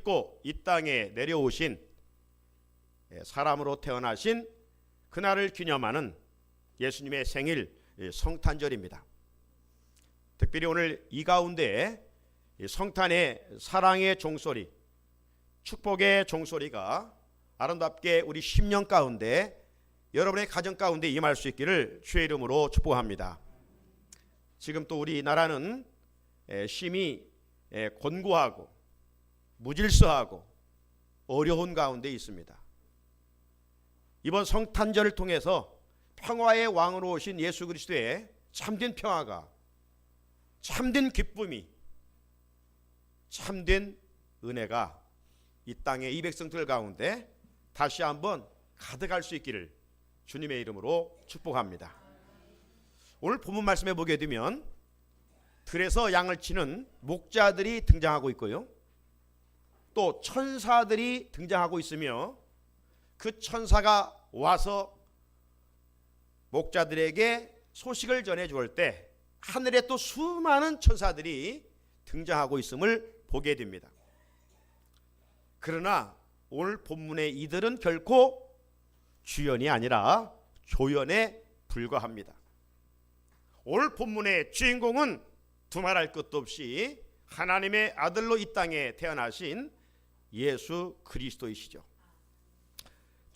입고 이 땅에 내려오신 사람으로 태어나신 그날을 기념하는 예수님의 생일 성탄절입니다. 특별히 오늘 이 가운데 성탄의 사랑의 종소리, 축복의 종소리가 아름답게 우리 심령 가운데, 여러분의 가정 가운데 임할 수 있기를 주의 이름으로 축복합니다. 지금 또 우리나라는 심히 곤고하고 무질서하고 어려운 가운데 있습니다. 이번 성탄절을 통해서 평화의 왕으로 오신 예수 그리스도의 참된 평화가, 참된 기쁨이, 참된 은혜가 이 땅의 이 백성들 가운데 다시 한번 가득할 수 있기를 주님의 이름으로 축복합니다. 오늘 본문 말씀에 보게 되면 들에서 양을 치는 목자들이 등장하고 있고요, 또 천사들이 등장하고 있으며, 그 천사가 와서 목자들에게 소식을 전해 주올 때 하늘에 또 수많은 천사들이 등장하고 있음을 보게 됩니다. 그러나 오늘 본문의 이들은 결코 주연이 아니라 조연에 불과합니다. 오늘 본문의 주인공은 두말할 것도 없이 하나님의 아들로 이 땅에 태어나신 예수 그리스도이시죠.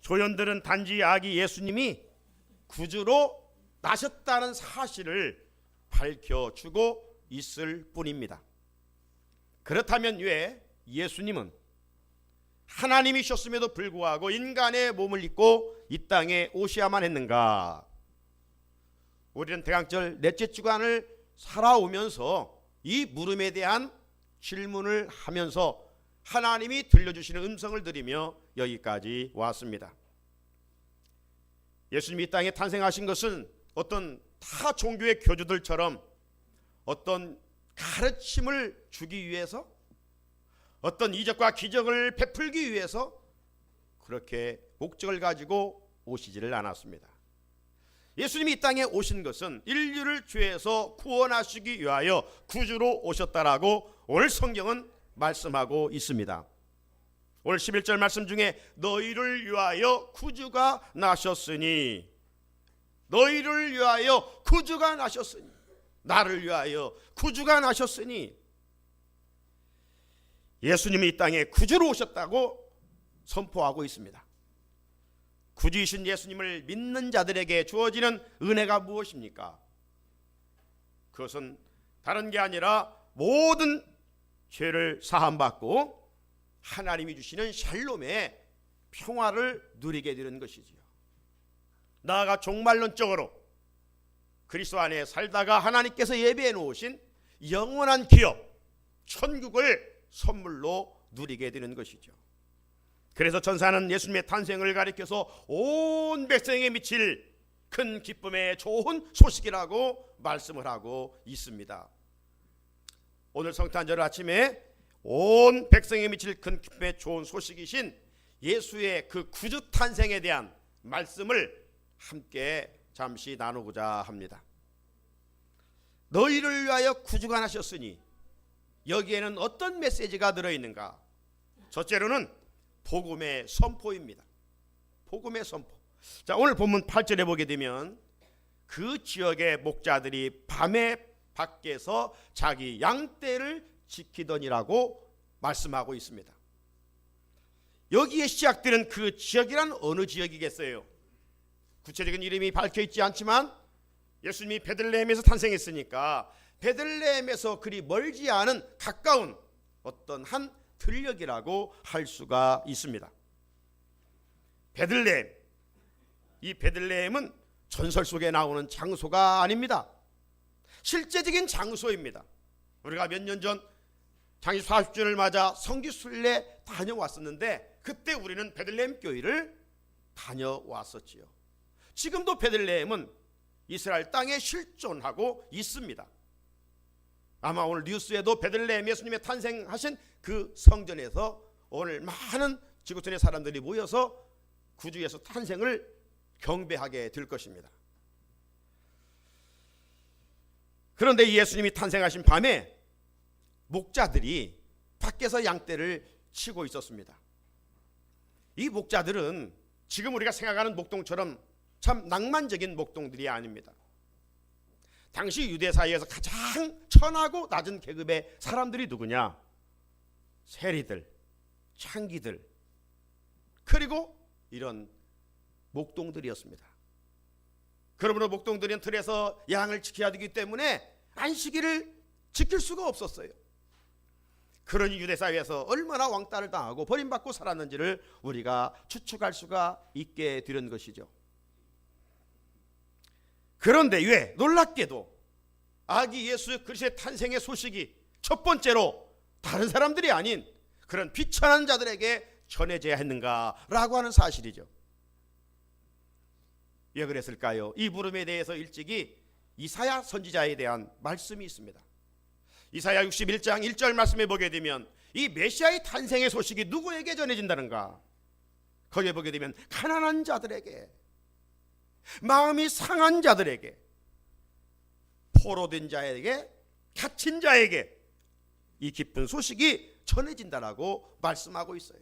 조연들은 단지 아기 예수님이 구주로 나셨다는 사실을 밝혀주고 있을 뿐입니다. 그렇다면 왜 예수님은 하나님이셨음에도 불구하고 인간의 몸을 입고 이 땅에 오셔야만 했는가? 우리는 대강절 넷째 주간을 살아오면서 이 물음에 대한 질문을 하면서 하나님이 들려주시는 음성을 들으며 여기까지 왔습니다. 예수님이 이 땅에 탄생하신 것은 어떤 타 종교의 교주들처럼 어떤 가르침을 주기 위해서, 어떤 이적과 기적을 베풀기 위해서 그렇게 목적을 가지고 오시지를 않았습니다. 예수님이 이 땅에 오신 것은 인류를 죄에서 구원하시기 위하여 구주로 오셨다라고 오늘 성경은 말씀하고 있습니다. 오늘 11절 말씀 중에 너희를 위하여 구주가 나셨으니, 너희를 위하여 구주가 나셨으니, 나를 위하여 구주가 나셨으니, 예수님이 이 땅에 구주로 오셨다고 선포하고 있습니다. 구주이신 예수님을 믿는 자들에게 주어지는 은혜가 무엇입니까? 그것은 다른 게 아니라 모든 죄를 사함받고 하나님이 주시는 샬롬의 평화를 누리게 되는 것이지요. 나아가 종말론적으로 그리스도 안에 살다가 하나님께서 예비해 놓으신 영원한 기업, 천국을 선물로 누리게 되는 것이죠. 그래서 천사는 예수님의 탄생을 가리켜서 온 백성에게 미칠 큰 기쁨의 좋은 소식이라고 말씀을 하고 있습니다. 오늘 성탄절 아침에 온 백성에게 미칠 큰 기쁨의 좋은 소식이신 예수의 그 구주 탄생에 대한 말씀을 함께 잠시 나누고자 합니다. 너희를 위하여 구주가 나셨으니, 여기에는 어떤 메시지가 들어있는가? 첫째로는 복음의 선포입니다. 복음의 선포. 자, 오늘 본문 8절에 보게 되면 그 지역의 목자들이 밤에 밖에서 자기 양떼를 지키더니라고 말씀하고 있습니다. 여기에 시작되는 그 지역이란 어느 지역이겠어요? 구체적인 이름이 밝혀있지 않지만 예수님이 베들레헴에서 탄생했으니까 베들레헴에서 그리 멀지 않은 가까운 어떤 한 들녘이라고 할 수가 있습니다. 베들레헴, 이 베들레헴은 전설 속에 나오는 장소가 아닙니다. 실제적인 장소입니다. 우리가 몇 년 전 장기 40주년을 맞아 성기순례 다녀왔었는데 그때 우리는 베들레헴 교회를 다녀왔었지요. 지금도 베들레헴은 이스라엘 땅에 실존하고 있습니다. 아마 오늘 뉴스에도 베들레헴 예수님의 탄생하신 그 성전에서 오늘 많은 지구촌의 사람들이 모여서 구주 예수 탄생을 경배하게 될 것입니다. 그런데 예수님이 탄생하신 밤에 목자들이 밖에서 양떼를 치고 있었습니다. 이 목자들은 지금 우리가 생각하는 목동처럼 참 낭만적인 목동들이 아닙니다. 당시 유대 사회에서 가장 천하고 낮은 계급의 사람들이 누구냐? 세리들, 창기들, 그리고 이런 목동들이었습니다. 그러므로 목동들은 틀에서 양을 지켜야 되기 때문에 안식일을 지킬 수가 없었어요. 그러니 유대 사회에서 얼마나 왕따를 당하고 버림받고 살았는지를 우리가 추측할 수가 있게 되는 것이죠. 그런데 왜 놀랍게도 아기 예수 그리스도의 탄생의 소식이 첫 번째로 다른 사람들이 아닌 그런 비천한 자들에게 전해져야 했는가라고 하는 사실이죠. 왜 그랬을까요? 이 부름에 대해서 일찍이 이사야 선지자에 대한 말씀이 있습니다. 이사야 61장 1절 말씀에 보게 되면 이 메시아의 탄생의 소식이 누구에게 전해진다는가? 거기에 보게 되면 가난한 자들에게, 마음이 상한 자들에게, 포로된 자에게, 갇힌 자에게 이 기쁜 소식이 전해진다라고 말씀하고 있어요.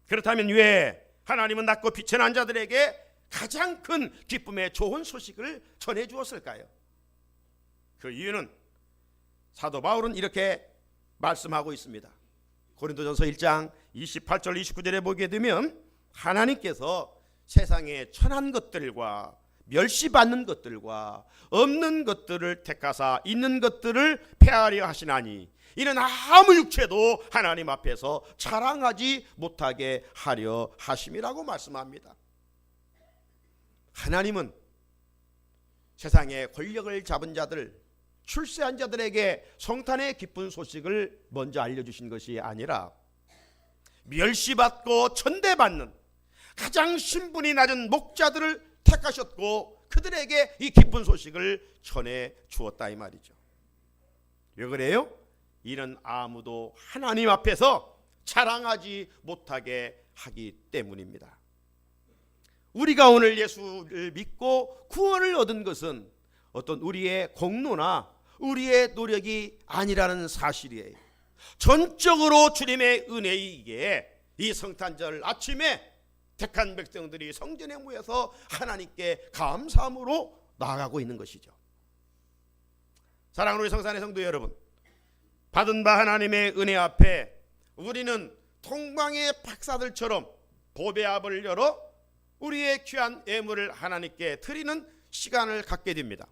그렇다면 왜 하나님은 낮고 비천한 자들에게 가장 큰 기쁨의 좋은 소식을 전해 주었을까요? 그 이유는 사도 바울은 이렇게 말씀하고 있습니다. 고린도전서 1장 28절 29절에 보게 되면 하나님께서 세상의 천한 것들과 멸시받는 것들과 없는 것들을 택하사 있는 것들을 폐하려 하시나니 이는 아무 육체도 하나님 앞에서 자랑하지 못하게 하려 하심이라고 말씀합니다. 하나님은 세상의 권력을 잡은 자들, 출세한 자들에게 성탄의 기쁜 소식을 먼저 알려주신 것이 아니라 멸시받고 천대받는 가장 신분이 낮은 목자들을 택하셨고 그들에게 이 기쁜 소식을 전해 주었다 이 말이죠. 왜 그래요? 이는 아무도 하나님 앞에서 자랑하지 못하게 하기 때문입니다. 우리가 오늘 예수를 믿고 구원을 얻은 것은 어떤 우리의 공로나 우리의 노력이 아니라는 사실이에요. 전적으로 주님의 은혜이기에 이 성탄절 아침에 택한 백성들이 성전에 모여서 하나님께 감사함으로 나아가고 있는 것이죠. 사랑하는 우리 성산의 성도 여러분, 받은 바 하나님의 은혜 앞에 우리는 통방의 박사들처럼 보배 앞을 열어 우리의 귀한 예물을 하나님께 드리는 시간을 갖게 됩니다.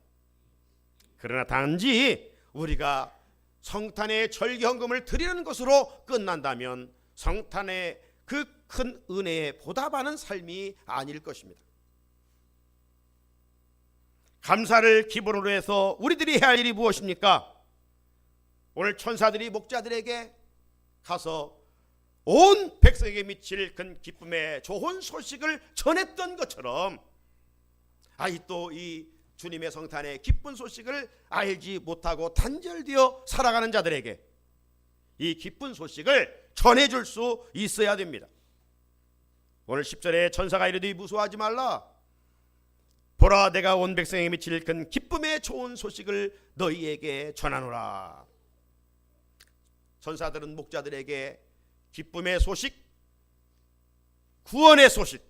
그러나 단지 우리가 성탄의 절기헌금을 드리는 것으로 끝난다면 성탄의 그 큰 은혜에 보답하는 삶이 아닐 것입니다. 감사를 기본으로 해서 우리들이 해야 할 일이 무엇입니까? 오늘 천사들이 목자들에게 가서 온 백성에게 미칠 큰 기쁨의 좋은 소식을 전했던 것처럼 또 이 주님의 성탄의 기쁜 소식을 알지 못하고 단절되어 살아가는 자들에게 이 기쁜 소식을 전해줄 수 있어야 됩니다. 오늘 10절에 천사가 이르되 무서워하지 말라. 보라, 내가 온 백성에게 미칠 큰 기쁨의 좋은 소식을 너희에게 전하노라. 천사들은 목자들에게 기쁨의 소식, 구원의 소식,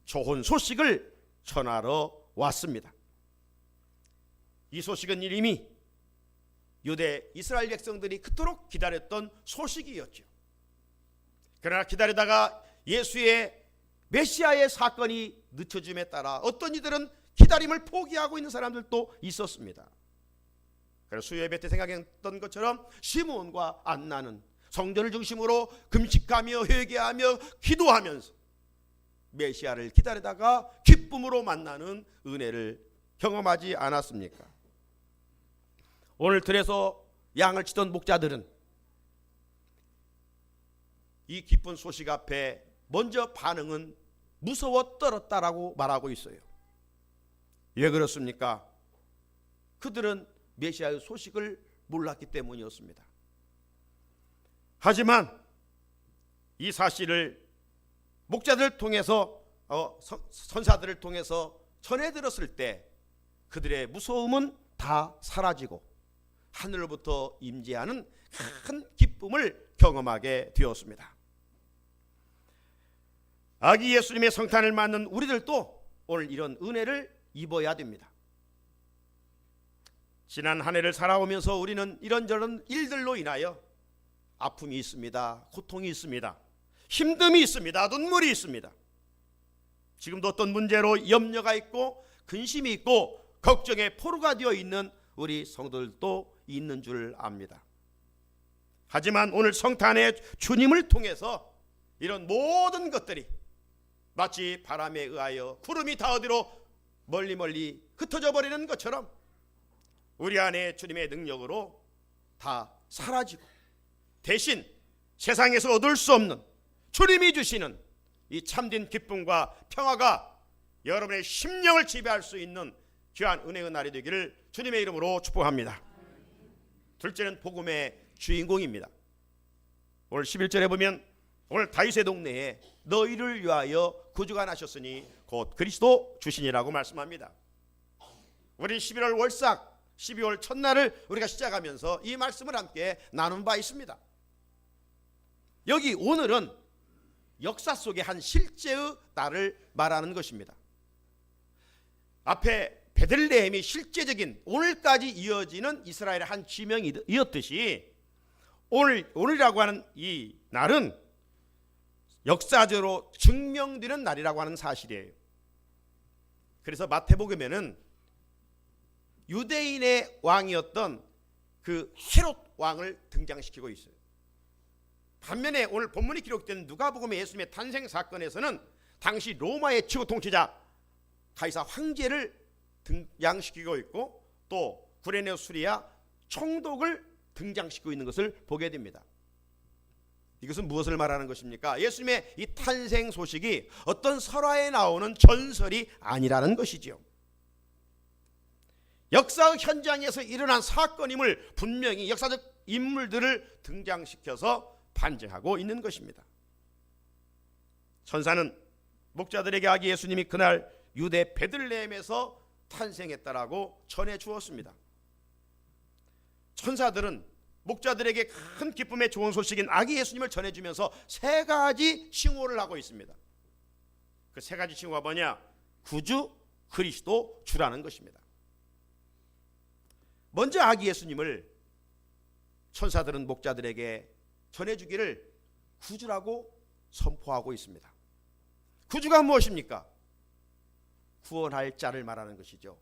좋은 소식을 전하러 왔습니다. 이 소식은 이미 유대 이스라엘 백성들이 그토록 기다렸던 소식이었죠. 그러나 기다리다가 예수의 메시아의 사건이 늦춰짐에 따라 어떤 이들은 기다림을 포기하고 있는 사람들도 있었습니다. 그래서 수요예배 때 생각했던 것처럼 시므온과 안나는 성전을 중심으로 금식하며 회개하며 기도하면서 메시아를 기다리다가 기쁨으로 만나는 은혜를 경험하지 않았습니까? 오늘 들에서 양을 치던 목자들은 이 기쁜 소식 앞에 먼저 반응은 무서워 떨었다라고 말하고 있어요. 왜 그렇습니까? 그들은 메시아의 소식을 몰랐기 때문이었습니다. 하지만 이 사실을 목자들을 통해서 선사들을 통해서 전해 들었을 때 그들의 무서움은 다 사라지고 하늘로부터 임재하는 큰 기쁨을 경험하게 되었습니다. 아기 예수님의 성탄을 맞는 우리들도 오늘 이런 은혜를 입어야 됩니다. 지난 한 해를 살아오면서 우리는 이런저런 일들로 인하여 아픔이 있습니다. 고통이 있습니다. 힘듦이 있습니다. 눈물이 있습니다. 지금도 어떤 문제로 염려가 있고 근심이 있고 걱정의 포로가 되어 있는 우리 성도들도 있는 줄 압니다. 하지만 오늘 성탄의 주님을 통해서 이런 모든 것들이 마치 바람에 의하여 구름이 다 어디로 멀리 흩어져 버리는 것처럼 우리 안에 주님의 능력으로 다 사라지고 대신 세상에서 얻을 수 없는 주님이 주시는 이 참된 기쁨과 평화가 여러분의 심령을 지배할 수 있는 귀한 은혜의 날이 되기를 주님의 이름으로 축복합니다. 둘째는 복음의 주인공입니다. 오늘 11절에 보면 오늘 다윗의 동네에 너희를 위하여 구주가 나셨으니 곧 그리스도 주시니라고 말씀합니다. 우리 11월 월삭 12월 첫날을 우리가 시작하면서 이 말씀을 함께 나눈 바 있습니다. 여기 오늘은 역사 속의 한 실제의 날을 말하는 것입니다. 앞에 베들레헴이 실제적인 오늘까지 이어지는 이스라엘의 한 지명이었듯이 오늘이라고 하는 이 날은 역사적으로 증명되는 날이라고 하는 사실이에요. 그래서 마태복음에는 유대인의 왕이었던 그 헤롯 왕을 등장시키고 있어요. 반면에 오늘 본문이 기록된 누가복음의 예수님의 탄생 사건에서는 당시 로마의 최고 통치자 가이사 황제를 등장시키고 있고 또 구레네 수리아 총독을 등장시키고 있는 것을 보게 됩니다. 이것은 무엇을 말하는 것입니까? 예수님의 이 탄생 소식이 어떤 설화에 나오는 전설이 아니라는 것이죠. 역사 현장에서 일어난 사건임을 분명히 역사적 인물들을 등장시켜서 반증하고 있는 것입니다. 천사는 목자들에게 아기 예수님이 그날 유대 베들레헴에서 탄생했다라고 전해 주었습니다. 천사들은 목자들에게 큰 기쁨의 좋은 소식인 아기 예수님을 전해주면서 세 가지 칭호를 하고 있습니다. 그 세 가지 칭호가 뭐냐? 구주, 그리스도, 주라는 것입니다. 먼저 아기 예수님을 천사들은 목자들에게 전해주기를 구주라고 선포하고 있습니다. 구주가 무엇입니까? 구원할 자를 말하는 것이죠.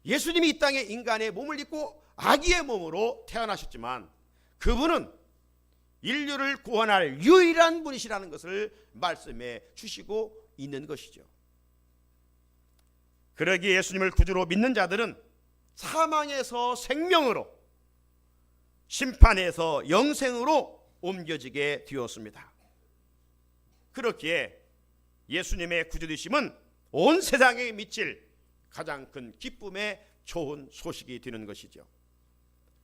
예수님이 이 땅에 인간의 몸을 입고 아기의 몸으로 태어나셨지만 그분은 인류를 구원할 유일한 분이시라는 것을 말씀해 주시고 있는 것이죠. 그러기에 예수님을 구주로 믿는 자들은 사망에서 생명으로, 심판에서 영생으로 옮겨지게 되었습니다. 그렇기에 예수님의 구주되심은 온 세상에 미칠 가장 큰 기쁨의 좋은 소식이 되는 것이죠.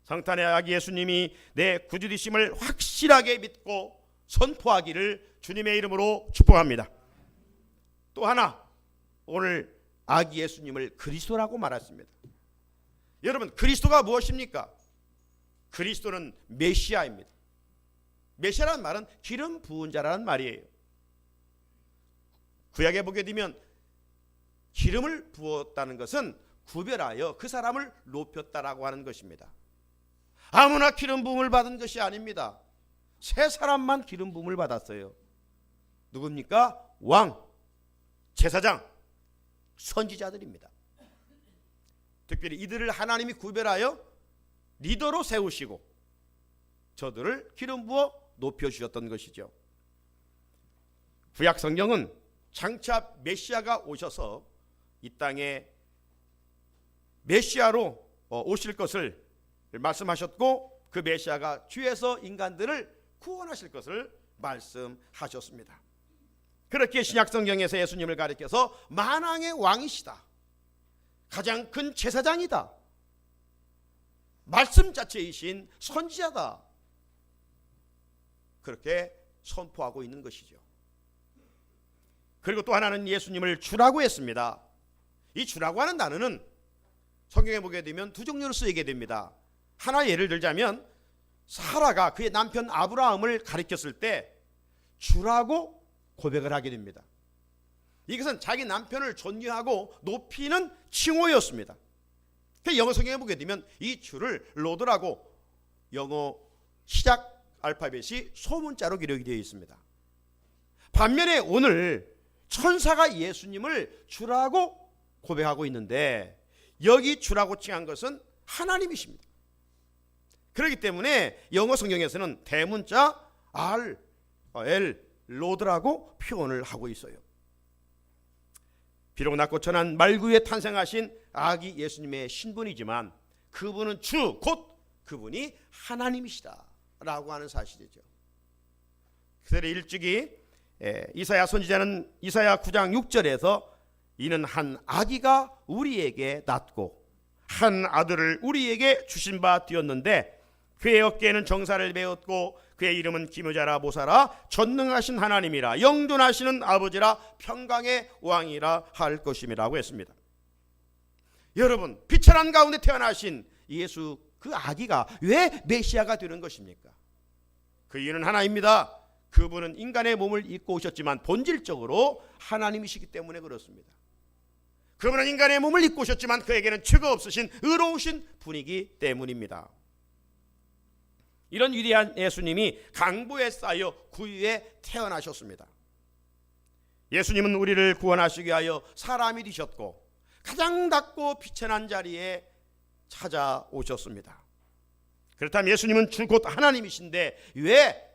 성탄의 아기 예수님이 내 구주되심을 확실하게 믿고 선포하기를 주님의 이름으로 축복합니다. 또 하나, 오늘 아기 예수님을 그리스도라고 말했습니다. 여러분, 그리스도가 무엇입니까? 그리스도는 메시아입니다. 메시아라는 말은 기름 부은 자라는 말이에요. 구약에 보게 되면 기름을 부었다는 것은 구별하여 그 사람을 높였다라고 하는 것입니다. 아무나 기름 부음을 받은 것이 아닙니다. 세 사람만 기름 부음을 받았어요. 누굽니까? 왕, 제사장, 선지자들입니다. 특별히 이들을 하나님이 구별하여 리더로 세우시고 저들을 기름 부어 높여주셨던 것이죠. 구약 성경은 장차 메시아가 오셔서 이 땅에 메시아로 오실 것을 말씀하셨고 그 메시아가 주에서 인간들을 구원하실 것을 말씀하셨습니다. 그렇게 신약 성경에서 예수님을 가리켜서 만왕의 왕이시다, 가장 큰 제사장이다, 말씀 자체이신 선지자다, 그렇게 선포하고 있는 것이죠. 그리고 또 하나는 예수님을 주라고 했습니다. 이 주라고 하는 단어는 성경에 보게 되면 두 종류로 쓰이게 됩니다. 하나 예를 들자면 사라가 그의 남편 아브라함을 가리켰을 때 주라고 고백을 하게 됩니다. 이것은 자기 남편을 존경하고 높이는 칭호였습니다. 영어 성경에 보게 되면 이 주를 로드라고 영어 시작 알파벳이 소문자로 기록이 되어 있습니다. 반면에 오늘 천사가 예수님을 주라고 고백하고 있는데 여기 주라고 칭한 것은 하나님이십니다. 그렇기 때문에 영어 성경에서는 대문자 R, 로드라고 표현을 하고 있어요. 비록 낮고 천한 말구에 탄생하신 아기 예수님의 신분이지만 그분은 주, 곧 그분이 하나님이시다 라고 하는 사실이죠. 그래서 일찍이 이사야 선지자는 이사야 9장 6절에서 이는 한 아기가 우리에게 낳고 한 아들을 우리에게 주신 바 되었는데 그의 어깨에는 정사를 메었고 그의 이름은 기묘자라 모사라 전능하신 하나님이라 영존하시는 아버지라 평강의 왕이라 할 것임이라고 했습니다. 여러분, 비천한 가운데 태어나신 예수 그 아기가 왜 메시아가 되는 것입니까? 그 이유는 하나입니다. 그분은 인간의 몸을 입고 오셨지만 본질적으로 하나님이시기 때문에 그렇습니다. 그분은 인간의 몸을 입고 오셨지만 그에게는 죄가 없으신 의로우신 분이기 때문입니다. 이런 위대한 예수님이 강보에 쌓여 구유에 태어나셨습니다. 예수님은 우리를 구원하시기 위하여 사람이 되셨고 가장 낮고 비천한 자리에 찾아오셨습니다. 그렇다면 예수님은 주 곧 하나님이신데 왜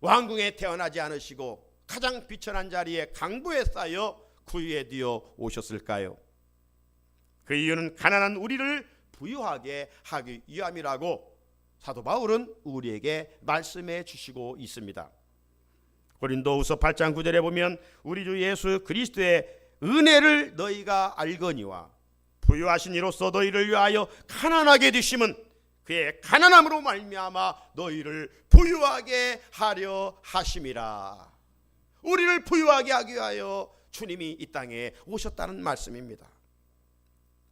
왕궁에 태어나지 않으시고 가장 비천한 자리에 강보에 쌓여 구유에 되어 오셨을까요? 그 이유는 가난한 우리를 부유하게 하기 위함이라고 사도 바울은 우리에게 말씀해 주시고 있습니다. 고린도후서 8장 9절에 보면 우리 주 예수 그리스도의 은혜를 너희가 알거니와 부유하신 이로써 너희를 위하여 가난하게 되심은 그의 가난함으로 말미암아 너희를 부유하게 하려 하심이라. 우리를 부유하게 하기 위하여 주님이 이 땅에 오셨다는 말씀입니다.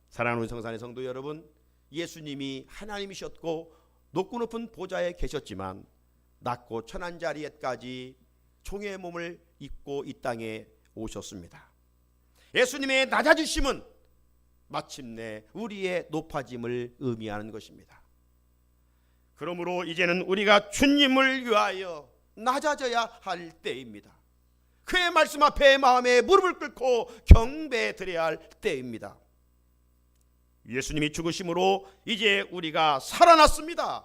사랑하는 성산의 성도 여러분, 예수님이 하나님이셨고 높고 높은 보좌에 계셨지만 낮고 천한 자리에까지 종의 몸을 입고 이 땅에 오셨습니다. 예수님의 낮아지심은 마침내 우리의 높아짐을 의미하는 것입니다. 그러므로 이제는 우리가 주님을 위하여 낮아져야 할 때입니다. 그의 말씀 앞에 마음에 무릎을 꿇고 경배드려야 할 때입니다. 예수님이 죽으심으로 이제 우리가 살아났습니다.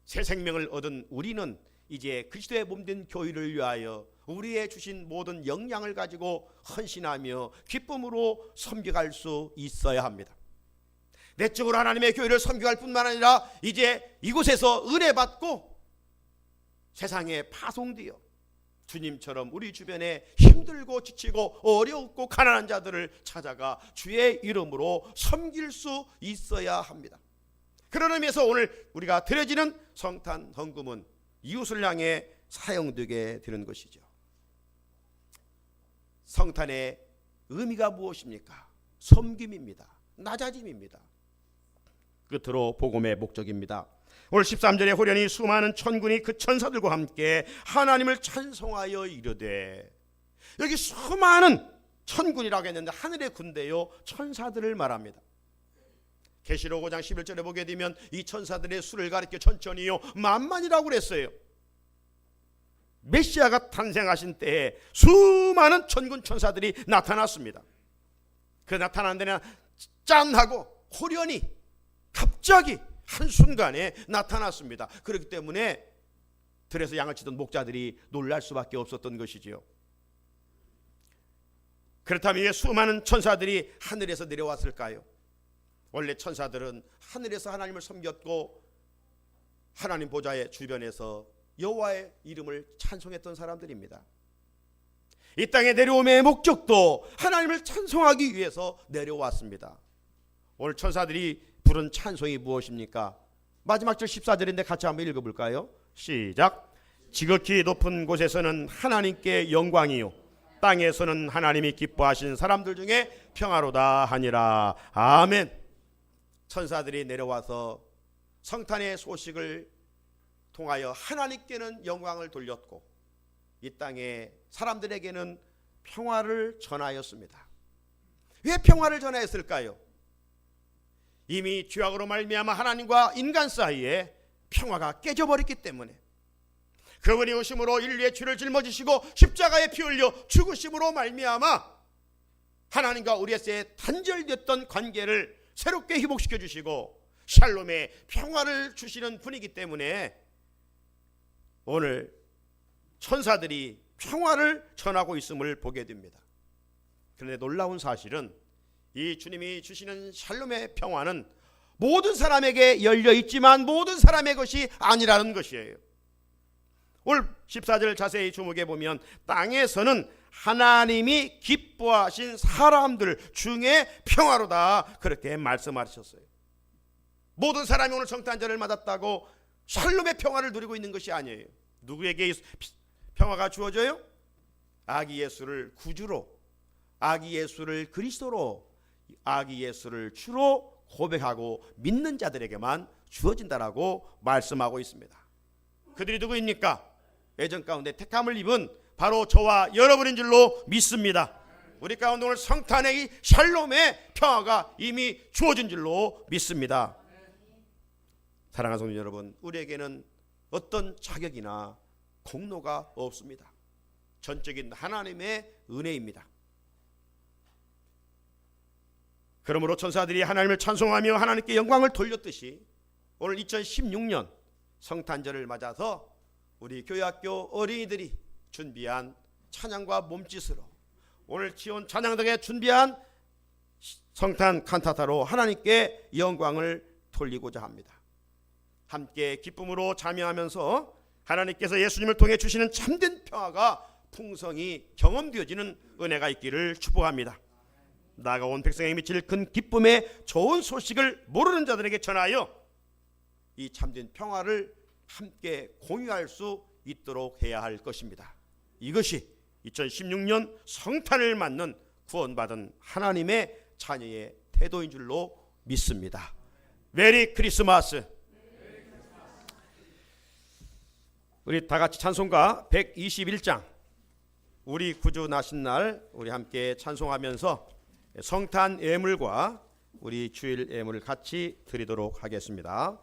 새 생명을 얻은 우리는 이제 그리스도의 몸된 교회를 위하여 우리의 주신 모든 역량을 가지고 헌신하며 기쁨으로 섬겨갈 수 있어야 합니다. 내적으로 하나님의 교회를 섬겨갈 뿐만 아니라 이제 이곳에서 은혜 받고 세상에 파송되어 주님처럼 우리 주변에 힘들고 지치고 어렵고 가난한 자들을 찾아가 주의 이름으로 섬길 수 있어야 합니다. 그런 의미에서 오늘 우리가 드려지는 성탄 헌금은 이웃을 향해 사용되게 되는 것이죠. 성탄의 의미가 무엇입니까? 섬김입니다. 낮아짐입니다. 끝으로 복음의 목적입니다. 오늘 13절에 호련히 수많은 천군이 그 천사들과 함께 하나님을 찬송하여 이르되, 여기 수많은 천군이라고 했는데 하늘의 군대요 천사들을 말합니다. 계시록 5장 11절에 보게 되면 이 천사들의 수를 가리켜 천천히요 만만이라고 그랬어요. 메시아가 탄생하신 때에 수많은 천군 천사들이 나타났습니다. 그 나타난 데는 짠하고 호련히 갑자기 한순간에 나타났습니다. 그렇기 때문에 들에서 양을 치던 목자들이 놀랄 수밖에 없었던 것이지요. 그렇다면 왜 수많은 천사들이 하늘에서 내려왔을까요? 원래 천사들은 하늘에서 하나님을 섬겼고 하나님 보좌의 주변에서 여호와의 이름을 찬송했던 사람들입니다. 이 땅에 내려옴의 목적도 하나님을 찬송하기 위해서 내려왔습니다. 오늘 천사들이 부른 찬송이 무엇입니까? 마지막 절 14절인데 같이 한번 읽어볼까요? 시작. 지극히 높은 곳에서는 하나님께 영광이요 땅에서는 하나님이 기뻐하신 사람들 중에 평화로다 하니라. 아멘. 천사들이 내려와서 성탄의 소식을 통하여 하나님께는 영광을 돌렸고 이 땅의 사람들에게는 평화를 전하였습니다. 왜 평화를 전하였을까요? 이미 죄악으로 말미암아 하나님과 인간 사이에 평화가 깨져버렸기 때문에, 그분이 오심으로 인류의 죄를 짊어지시고 십자가에 피 흘려 죽으심으로 말미암아 하나님과 우리 사이에 단절됐던 관계를 새롭게 회복시켜 주시고 샬롬의 평화를 주시는 분이기 때문에 오늘 천사들이 평화를 전하고 있음을 보게 됩니다. 그런데 놀라운 사실은 이 주님이 주시는 샬롬의 평화는 모든 사람에게 열려 있지만 모든 사람의 것이 아니라는 것이에요. 오늘 14절 자세히 주목해 보면 땅에서는 하나님이 기뻐하신 사람들 중에 평화로다, 그렇게 말씀하셨어요. 모든 사람이 오늘 성탄절을 맞았다고 샬롬의 평화를 누리고 있는 것이 아니에요. 누구에게 평화가 주어져요? 아기 예수를 구주로, 아기 예수를 그리스도로, 아기 예수를 주로 고백하고 믿는 자들에게만 주어진다라고 말씀하고 있습니다. 그들이 누구입니까? 예전 가운데 택함을 입은 바로 저와 여러분인 줄로 믿습니다. 우리 가운데 오늘 성탄의 이 샬롬의 평화가 이미 주어진 줄로 믿습니다. 사랑하는 성도 여러분, 우리에게는 어떤 자격이나 공로가 없습니다. 전적인 하나님의 은혜입니다. 그러므로 천사들이 하나님을 찬송하며 하나님께 영광을 돌렸듯이 오늘 2016년 성탄절을 맞아서 우리 교회학교 어린이들이 준비한 찬양과 몸짓으로 오늘 지온 찬양등에 준비한 성탄 칸타타로 하나님께 영광을 돌리고자 합니다. 함께 기쁨으로 참여하면서 하나님께서 예수님을 통해 주시는 참된 평화가 풍성히 경험되어지는 은혜가 있기를 축복합니다. 나아가 온 백성에게 미칠 큰 기쁨의 좋은 소식을 모르는 자들에게 전하여 이 참된 평화를 함께 공유할 수 있도록 해야 할 것입니다. 이것이 2016년 성탄을 맞는 구원받은 하나님의 자녀의 태도인 줄로 믿습니다. 메리 크리스마스. 우리 다 같이 찬송가 121장 우리 구주 나신 날 우리 함께 찬송하면서 성탄 예물과 우리 주일 예물을 같이 드리도록 하겠습니다.